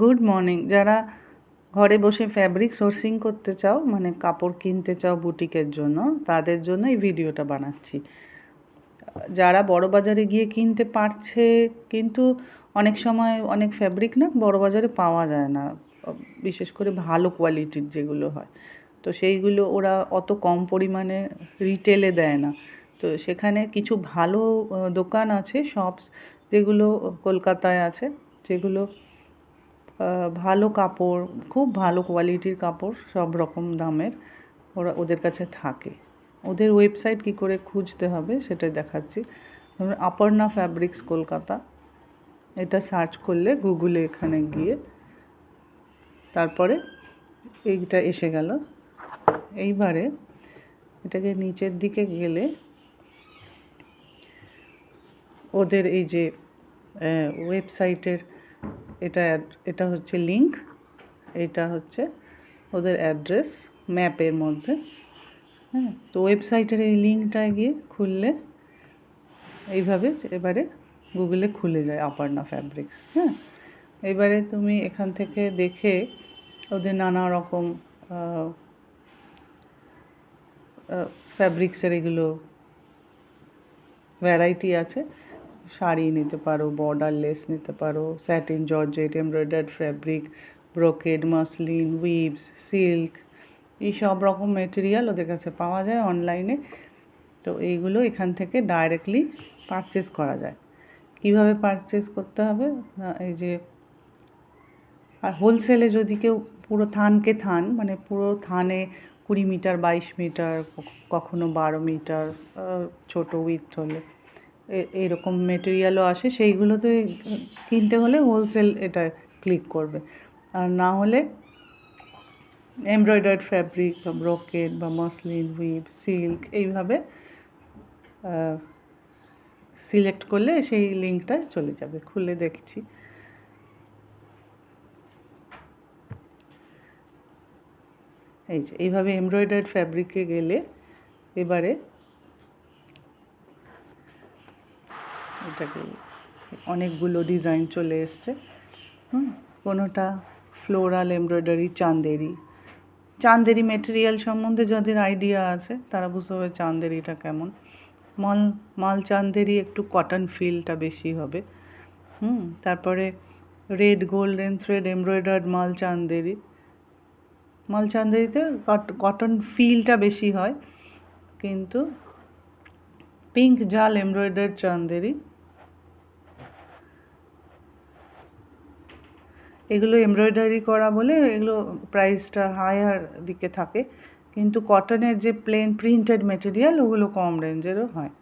Good morning. যারা ঘরে বসে ফ্যাব্রিক সোর্সিং করতে চাও, মানে কাপড় কিনতে চাও বুটিকের জন্য, তাদের জন্য এই ভিডিওটা বানাচ্ছি। যারা বড় বাজারে গিয়ে কিনতে পারছে, কিন্তু অনেক সময় অনেক ফ্যাব্রিক না বড় বাজারে পাওয়া যায় না, বিশেষ করে ভালো কোয়ালিটির যেগুলো হয়, তো সেইগুলো ওরা অত কম পরিমাণে রিটেলে দেয় না। তো সেখানে কিছু ভালো দোকান আছে, শপস, যেগুলো কলকাতায় আছে, যেগুলো ভালো কাপড়, খুব ভালো কোয়ালিটির কাপড় সব রকম দামের ওদের কাছে থাকে। ওদের ওয়েবসাইট কী করে খুঁজতে হবে সেটাই দেখাচ্ছি। ধরুন অপর্ণা ফ্যাব্রিক্স কলকাতা, এটা সার্চ করলে গুগলে এখানে গিয়ে তারপরে এইটা এসে গেল। এইবারে এটাকে নিচের দিকে গেলে ওদের এই যে ওয়েবসাইটের এটা হচ্ছে লিঙ্ক, এটা হচ্ছে ওদের অ্যাড্রেস ম্যাপের মধ্যে। হ্যাঁ, তো ওয়েবসাইটের এই লিঙ্কটায় গিয়ে খুললে এইভাবে এবারে গুগলে খুলে যায় অপর্ণা ফ্যাব্রিক্স। হ্যাঁ, এবারে তুমি এখান থেকে দেখে ওদের নানা রকম ফ্যাব্রিক্সের এগুলো ভ্যারাইটি আছে। শাড়ি নিতে পারো, বর্ডারলেস নিতে পারো, satin, georgette, embroidered fabric, brocade, muslin, উইভস, silk, এই সব রকম মেটেরিয়াল ওদের কাছে পাওয়া যায় অনলাইনে। তো এইগুলো এখান থেকে ডাইরেক্টলি পারচেস করা যায়। কিভাবে পারচেস করতে হবে না, এই যে আর হোলসেলে যদি কেউ পুরো থানকে থান, মানে পুরো থানে 20 মিটার, 22 মিটার, কখনো 12 মিটার ছোটো উইথ হলে এইরকম মেটেরিয়ালও আসে, সেইগুলোতে কিনতে হলে হোলসেল এটা ক্লিক করবে। আর না হলে এমব্রয়ডার্ড ফ্যাব্রিক বা ব্রোকেড বা মাসলিন, উইভ, সিল্ক, এইভাবে সিলেক্ট করলে সেই লিঙ্কটা চলে যাবে। খুলে দেখছি। এই যে এইভাবে এমব্রয়ডার্ড ফ্যাব্রিকে গেলে এবারে এটাকে অনেকগুলো ডিজাইন চলে এসছে। কোনোটা ফ্লোরাল এমব্রয়ডারি, চান্দেরি মেটেরিয়াল সম্বন্ধে যাদের আইডিয়া আছে তারা বুঝতে পারবে চান্দেরিটা কেমন। মাল চান্দেরি একটু কটন ফিলটা বেশি হবে। তারপরে রেড গোল্ডেন থ্রেড এমব্রয়ডার্ড মাল চান্দেরিতে কটন ফিলটা বেশি হয়, কিন্তু পিঙ্ক জাল এমব্রয়ডার্ড চান্দেরি, এগুলো এমব্রয়ডারি করা বলে এগুলো প্রাইসটা হায়ার দিকে থাকে, কিন্তু কটনের যে প্লেন প্রিন্টেড মেটেরিয়াল ওগুলো কম রেঞ্জেরও হয়।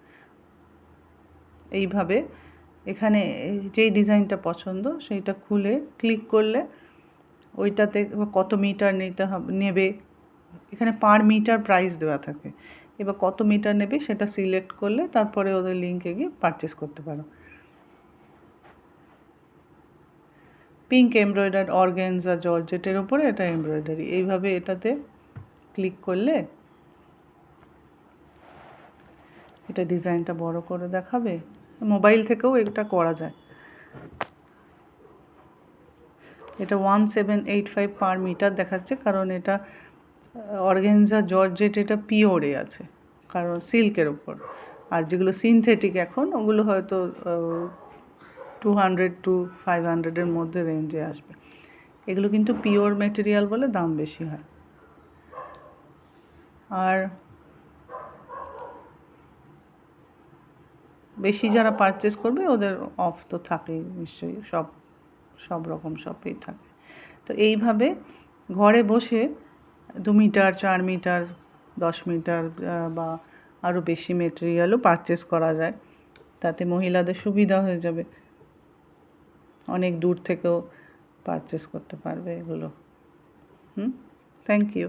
এইভাবে এখানে যেই ডিজাইনটা পছন্দ সেইটা খুলে ক্লিক করলে ওইটাতে কত মিটার নেবে, এখানে পার মিটার প্রাইস দেওয়া থাকে। এবার কত মিটার নেবে সেটা সিলেক্ট করলে তারপরে ওদের লিঙ্কে গিয়ে পারচেস করতে পারো। পিঙ্ক এমব্রয়ডার্ড অর্গানজা জর্জেটের ওপরে এটা এমব্রয়ডারি। এইভাবে এটাতে ক্লিক করলে এটা ডিজাইনটা বড় করে দেখাবে। মোবাইল থেকেও এটা করা যায়। এটা 1785 পার মিটার দেখাচ্ছে, কারণ এটা অর্গানজা জর্জেট, এটা পিওরে আছে, কারণ সিল্কের ওপর। আর যেগুলো সিনথেটিক এখন ওগুলো হয়তো 200 to 500-এর মধ্যে রেঞ্জে আসবে। এগুলো কিন্তু পিওর মেটেরিয়াল বলে দাম বেশি হয়। আর বেশি যারা পারচেস করবে ওদের অফ তো থাকেই নিশ্চয়ই, সব রকম শপেই থাকে। তো এইভাবে ঘরে বসে 2 মিটার, 4 মিটার, 10 মিটার বা আরও বেশি মেটেরিয়ালও পারচেস করা যায়। তাতে মহিলাদের সুবিধা হয়ে যাবে, অনেক দূর থেকেও পারচেস করতে পারবে এগুলো। Thank you.